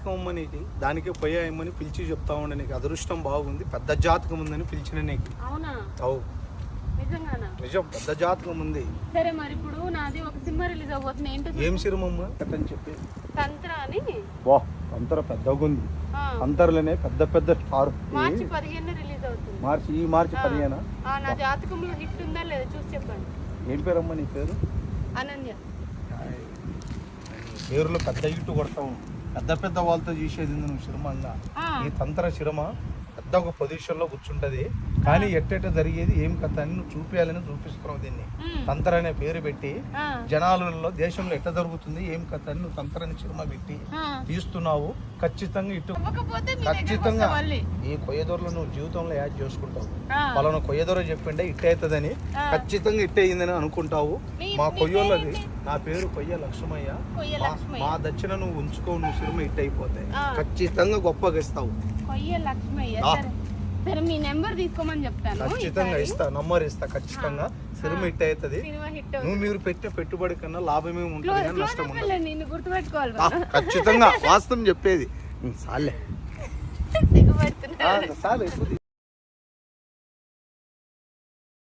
జాతకం అమ్మ నీకు, దానికే పోయాయమ్మని పిలిచి చెప్తా ఉండే, నీకు అదృష్టం బాగుంది, పెద్ద జాతకం ఉందని పిలిచిన నీకు. అవునా? అవు నిజంగానా? నిజం, పెద్ద జాతకం ఉంది. సరే మరి ఇప్పుడు నాది ఒక సినిమా రిలీజ్ అవబోతుంది, ఏంటో ఏం సినిమమ్మ అని చెప్పి? తంత్ర అని. వా తంతర పెద్దగా ఉంది. తంతరలోనే పెద్ద పెద్ద స్టార్. మార్చి 15 రిలీజ్ అవుతుంది. ఈ మార్చి 15. నా జాతకంలో హిట్ ఉందా లేదా చూసి చెప్పండి. ఏం పేరమ్మా నీ పేరు? అనన్య. పేరులో పెద్ద హిట్ కొడతావు, పెద్ద పెద్ద వాళ్ళతో చూసేది నువ్వు శిరమంగా. ఈ తంత్ర శిరమ పెద్ద ఒక పొజిషన్ లో కూర్చుంటది, కానీ ఎట్టెట జరిగేది ఏం కథ అని నువ్వు చూపించాలని చూపిస్తున్నావు. దీన్ని తంత్ర అనే పేరు పెట్టి జనాలలో దేశంలో ఎట్ట జరుగుతుంది ఏం కథ అని నువ్వు తంత్ర అనే శిరమ పెట్టి తీస్తున్నావు. ఖచ్చితంగా ఇటు ఖచ్చితంగా ఈ కొయ్యదూరలో నువ్వు జీవితంలో యాడ్ చేసుకుంటావు. వాళ్ళను కొయ్యదూర చెప్పిండే ఇట్ట అవుతుందని, ఖచ్చితంగా ఇట్ట అయిందని అనుకుంటావు. మా కొయ్యోళ్ళది, నా పేరు కొయ్య లక్ష్మయ్య, మా దక్షిణ నువ్వు ఉంచుకో, నువ్వు సినిమా హిట్ అయిపోతాయి, ఖచ్చితంగా గొప్పగా ఇస్తావు. కొయ్య లక్ష్మయ్య. సరే మీ నెంబర్ తీసుకోమని చెప్తాను, ఖచ్చితంగా ఇస్తా, నంబర్ ఇస్తా, ఖచ్చితంగా సినిమా హిట్ అవుతుంది. నువ్వు మీరు పెట్టే పెట్టుబడి కన్నా లాభమే ఉంటుంది కానీ నష్టం ఉండదు. నిన్ను గుర్తుపెట్టుకోవాలి ఖచ్చితంగా వాస్తవం చెప్పేది. సాలే సిగ్గుపడుతున్నా. సాలే